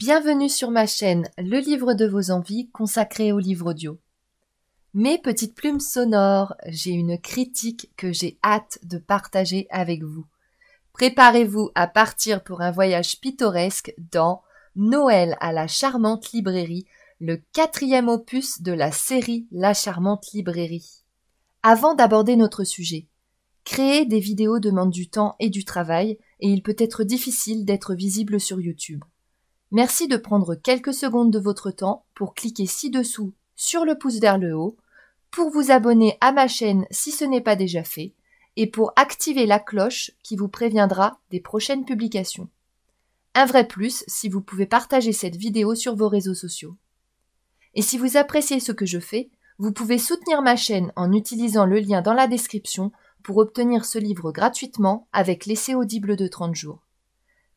Bienvenue sur ma chaîne Le Livre de vos envies consacré au livre audio. Mes petites plumes sonores, j'ai une critique que j'ai hâte de partager avec vous. Préparez-vous à partir pour un voyage pittoresque dans Noël à la charmante librairie, le 4e opus de la série La charmante librairie. Avant d'aborder notre sujet, créer des vidéos demande du temps et du travail et il peut être difficile d'être visible sur YouTube. Merci de prendre quelques secondes de votre temps pour cliquer ci-dessous sur le pouce vers le haut, pour vous abonner à ma chaîne si ce n'est pas déjà fait, et pour activer la cloche qui vous préviendra des prochaines publications. Un vrai plus si vous pouvez partager cette vidéo sur vos réseaux sociaux. Et si vous appréciez ce que je fais, vous pouvez soutenir ma chaîne en utilisant le lien dans la description pour obtenir ce livre gratuitement avec l'essai audible de 30 jours.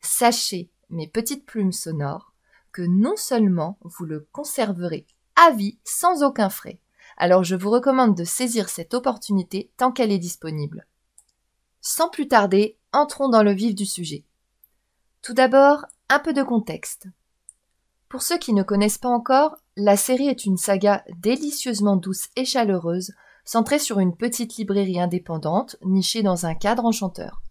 Sachez, mes petites plumes sonores, que non seulement vous le conserverez à vie sans aucun frais, alors je vous recommande de saisir cette opportunité tant qu'elle est disponible. Sans plus tarder, entrons dans le vif du sujet. Tout d'abord, un peu de contexte. Pour ceux qui ne connaissent pas encore, la série est une saga délicieusement douce et chaleureuse, centrée sur une petite librairie indépendante nichée dans un cadre enchanteur.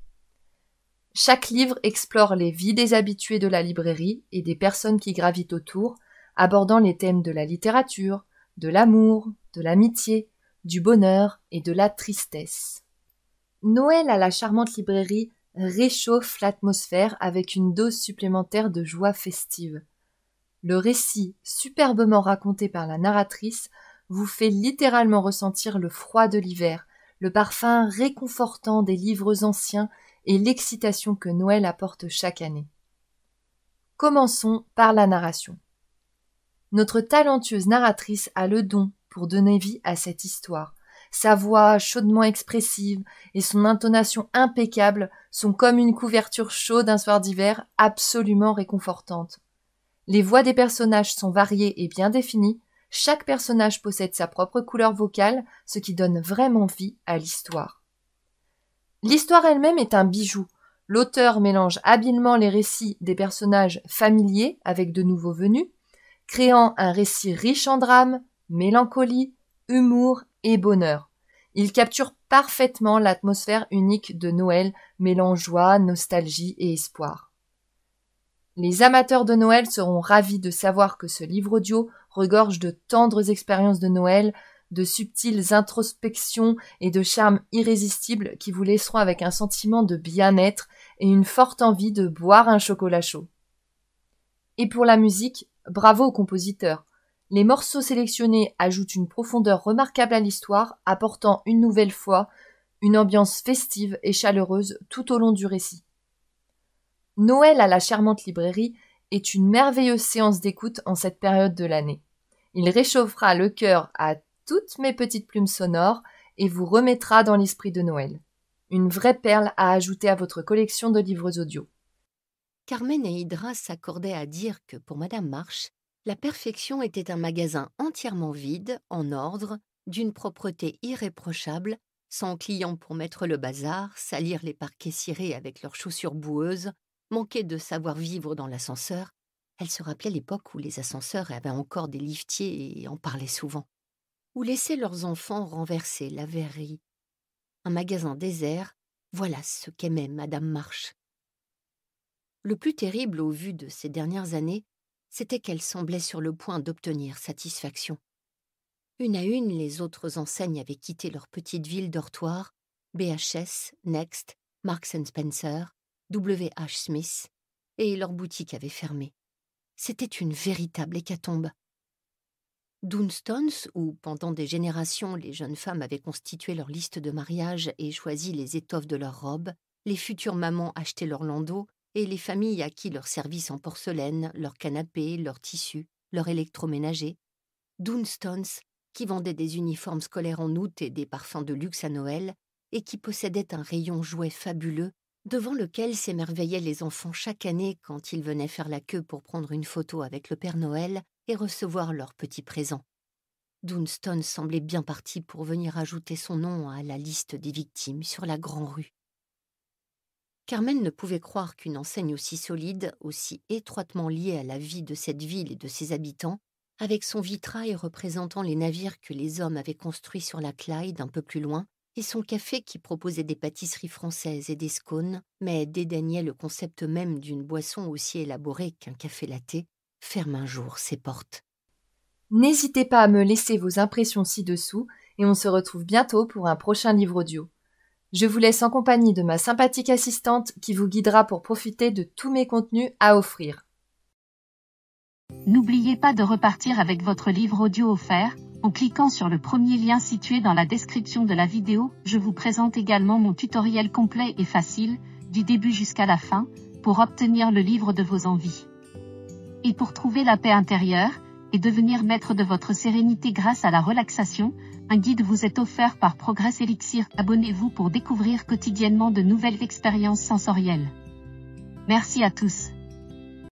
Chaque livre explore les vies des habitués de la librairie et des personnes qui gravitent autour, abordant les thèmes de la littérature, de l'amour, de l'amitié, du bonheur et de la tristesse. Noël à la charmante librairie réchauffe l'atmosphère avec une dose supplémentaire de joie festive. Le récit, superbement raconté par la narratrice, vous fait littéralement ressentir le froid de l'hiver, le parfum réconfortant des livres anciens et l'excitation que Noël apporte chaque année. Commençons par la narration. Notre talentueuse narratrice a le don pour donner vie à cette histoire. Sa voix chaudement expressive et son intonation impeccable sont comme une couverture chaude un soir d'hiver absolument réconfortante. Les voix des personnages sont variées et bien définies. Chaque personnage possède sa propre couleur vocale, ce qui donne vraiment vie à l'histoire. L'histoire elle-même est un bijou. L'auteur mélange habilement les récits des personnages familiers avec de nouveaux venus, créant un récit riche en drame, mélancolie, humour et bonheur. Il capture parfaitement l'atmosphère unique de Noël, mêlant joie, nostalgie et espoir. Les amateurs de Noël seront ravis de savoir que ce livre audio regorge de tendres expériences de Noël, de subtiles introspections et de charmes irrésistibles qui vous laisseront avec un sentiment de bien-être et une forte envie de boire un chocolat chaud. Et pour la musique, bravo aux compositeurs. Les morceaux sélectionnés ajoutent une profondeur remarquable à l'histoire, apportant une nouvelle fois une ambiance festive et chaleureuse tout au long du récit. Noël à la charmante librairie est une merveilleuse séance d'écoute en cette période de l'année. Il réchauffera le cœur à toutes mes petites plumes sonores et vous remettra dans l'esprit de Noël. Une vraie perle à ajouter à votre collection de livres audio. Carmen et Hydra s'accordaient à dire que pour Madame March, la perfection était un magasin entièrement vide, en ordre, d'une propreté irréprochable, sans clients pour mettre le bazar, salir les parquets cirés avec leurs chaussures boueuses, manquer de savoir-vivre dans l'ascenseur. Elle se rappelait l'époque où les ascenseurs avaient encore des liftiers et en parlaient souvent. Ou laisser leurs enfants renverser la verrerie. Un magasin désert, voilà ce qu'aimait Madame March. Le plus terrible au vu de ces dernières années, c'était qu'elle semblait sur le point d'obtenir satisfaction. Une à une, les autres enseignes avaient quitté leur petite ville dortoir, BHS, Next, Marks & Spencer, W.H. Smith, et leurs boutiques avaient fermé. C'était une véritable hécatombe. Dunstones, où pendant des générations les jeunes femmes avaient constitué leur liste de mariage et choisi les étoffes de leurs robes, les futures mamans achetaient leurs landaux et les familles acquis leurs services en porcelaine, leurs canapés, leurs tissus, leurs électroménagers. Dunstones, qui vendait des uniformes scolaires en août et des parfums de luxe à Noël, et qui possédait un rayon jouets fabuleux, devant lequel s'émerveillaient les enfants chaque année quand ils venaient faire la queue pour prendre une photo avec le Père Noël et recevoir leurs petits présents. Dunstone semblait bien parti pour venir ajouter son nom à la liste des victimes sur la Grand-Rue. Carmen ne pouvait croire qu'une enseigne aussi solide, aussi étroitement liée à la vie de cette ville et de ses habitants, avec son vitrail représentant les navires que les hommes avaient construits sur la Clyde un peu plus loin, et son café qui proposait des pâtisseries françaises et des scones, mais dédaignait le concept même d'une boisson aussi élaborée qu'un café latte, ferme un jour ses portes. N'hésitez pas à me laisser vos impressions ci-dessous et on se retrouve bientôt pour un prochain livre audio. Je vous laisse en compagnie de ma sympathique assistante qui vous guidera pour profiter de tous mes contenus à offrir. N'oubliez pas de repartir avec votre livre audio offert en cliquant sur le premier lien situé dans la description de la vidéo. Je vous présente également mon tutoriel complet et facile, du début jusqu'à la fin, pour obtenir le livre de vos envies. Et pour trouver la paix intérieure, et devenir maître de votre sérénité grâce à la relaxation, un guide vous est offert par Progress Elixir. Abonnez-vous pour découvrir quotidiennement de nouvelles expériences sensorielles. Merci à tous.